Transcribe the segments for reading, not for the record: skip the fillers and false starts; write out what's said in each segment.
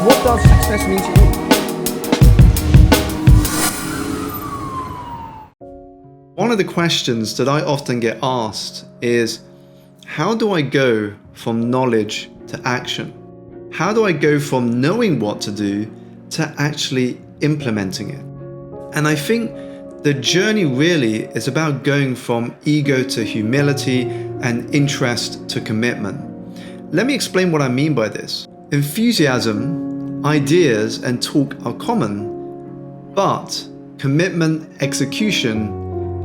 What does success mean to you? One of the questions that I often get asked is, how do I go from knowledge to action? How do I go from knowing what to do to actually implementing it? And I think the journey really is about going from ego to humility and interest to commitment. Let me explain what I mean by this. Enthusiasm, ideas, and talk are common, but commitment, execution,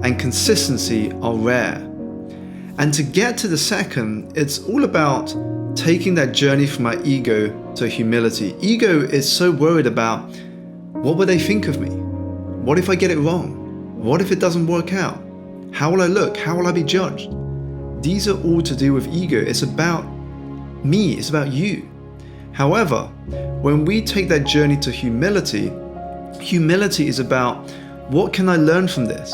and consistency are rare. And to get to the second, it's all about taking that journey from my ego to humility. Ego is so worried about, what will they think of me? What if I get it wrong? What if it doesn't work out? How will I look? How will I be judged? These are all to do with ego. It's about me, it's about you. However, when we take that journey to humility, humility is about, what can I learn from this?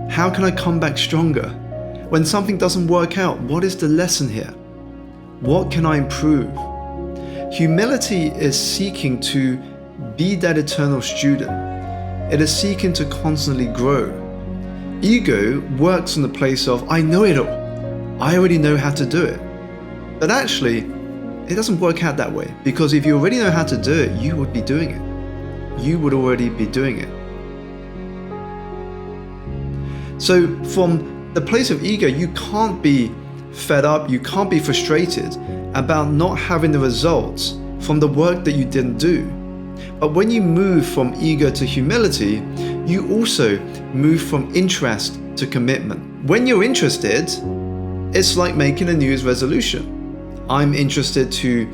How can I come back stronger? When something doesn't work out, what is the lesson here? What can I improve? Humility is seeking to be that eternal student. It is seeking to constantly grow. Ego works in the place of, I know it all. I already know how to do it. But actually, it doesn't work out that way, because if you already know how to do it, you would be doing it. You would already be doing it. So from the place of ego, you can't be fed up, you can't be frustrated about not having the results from the work that you didn't do. But when you move from ego to humility, you also move from interest to commitment. When you're interested, it's like making a New Year's resolution. I'm interested to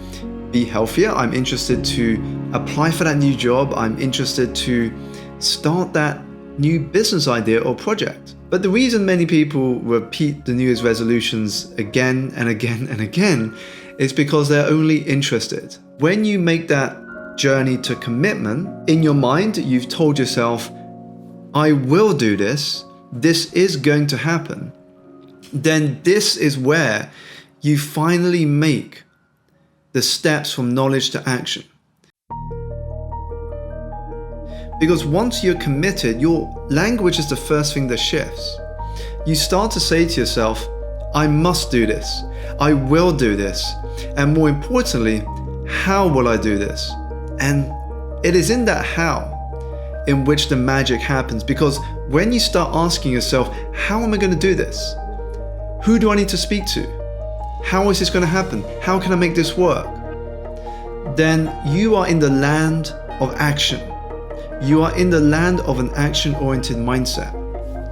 be healthier, I'm interested to apply for that new job, I'm interested to start that new business idea or project. But the reason many people repeat the New Year's resolutions again and again and again is because they're only interested. When you make that journey to commitment, in your mind, you've told yourself, I will do this, this is going to happen, then this is where you finally make the steps from knowledge to action. Because once you're committed, your language is the first thing that shifts. You start to say to yourself, I must do this, I will do this, and more importantly, how will I do this? And it is in that how in which the magic happens, because when you start asking yourself, how am I going to do this? Who do I need to speak to? How is this going to happen? How can I make this work? Then you are in the land of action. You are in the land of an action-oriented mindset.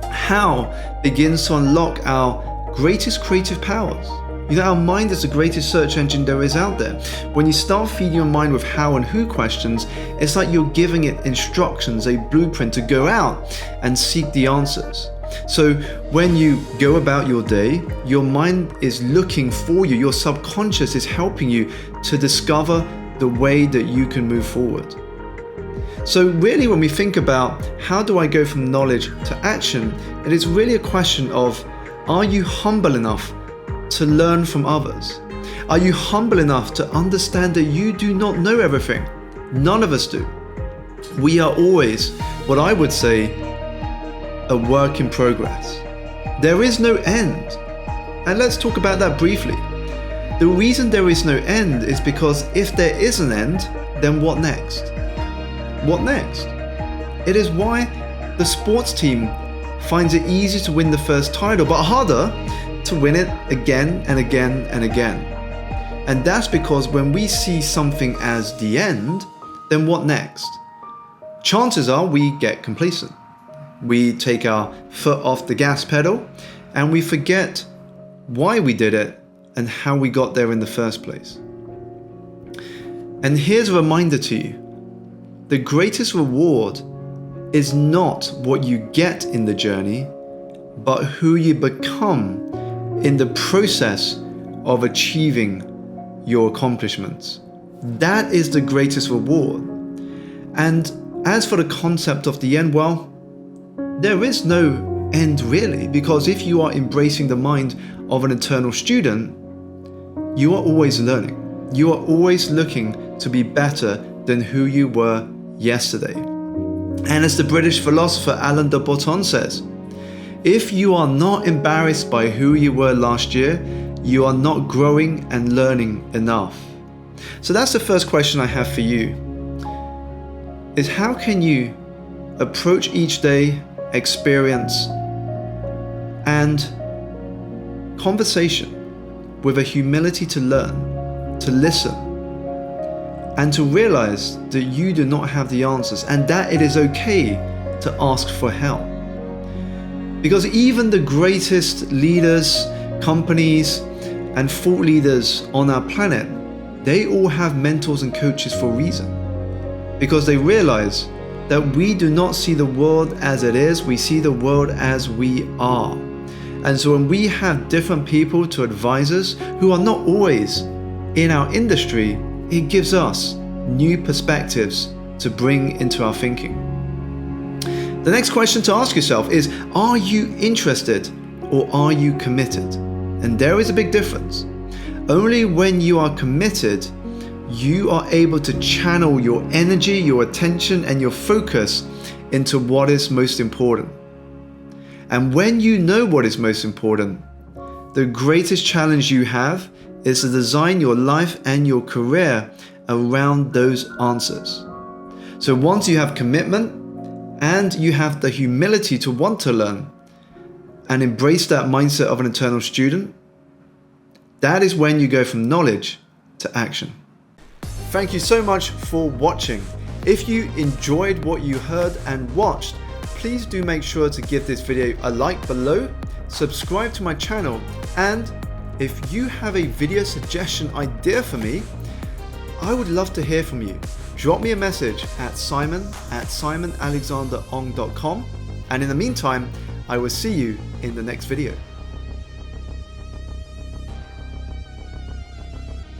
How begins to unlock our greatest creative powers. You know, our mind is the greatest search engine there is out there. When you start feeding your mind with how and who questions, it's like you're giving it instructions, a blueprint to go out and seek the answers. So when you go about your day, your mind is looking for you. Your subconscious is helping you to discover the way that you can move forward. So really, when we think about how do I go from knowledge to action, it is really a question of, are you humble enough to learn from others? Are you humble enough to understand that you do not know everything? None of us do. We are always, what I would say, a work in progress. There is no end. And let's talk about that briefly. The reason there is no end is because if there is an end, then what next? What next? It is why the sports team finds it easy to win the first title, but harder to win it again and again and again. And that's because when we see something as the end, then what next? Chances are we get complacent. We take our foot off the gas pedal and we forget why we did it and how we got there in the first place. And here's a reminder to you. The greatest reward is not what you get in the journey, but who you become in the process of achieving your accomplishments. That is the greatest reward. And as for the concept of the end, well, there is no end really, because if you are embracing the mind of an eternal student, you are always learning. You are always looking to be better than who you were yesterday. And as the British philosopher Alain de Botton says, if you are not embarrassed by who you were last year, you are not growing and learning enough. So that's the first question I have for you, is how can you approach each day, experience, and conversation with a humility to learn, to listen, and to realize that you do not have the answers and that it is okay to ask for help. Because even the greatest leaders, companies, and thought leaders on our planet, they all have mentors and coaches for a reason. Because they realize that we do not see the world as it is, we see the world as we are. And so when we have different people to advise us who are not always in our industry, it gives us new perspectives to bring into our thinking. The next question to ask yourself is, are you interested or are you committed? And there is a big difference. Only when you are committed, you are able to channel your energy, your attention, and your focus into what is most important. And when you know what is most important, the greatest challenge you have is to design your life and your career around those answers. So once you have commitment and you have the humility to want to learn and embrace that mindset of an eternal student, that is when you go from knowledge to action. Thank you so much for watching. If you enjoyed what you heard and watched, please do make sure to give this video a like below, subscribe to my channel, and if you have a video suggestion idea for me, I would love to hear from you. Drop me a message at simon@simonalexanderong.com, and in the meantime, I will see you in the next video.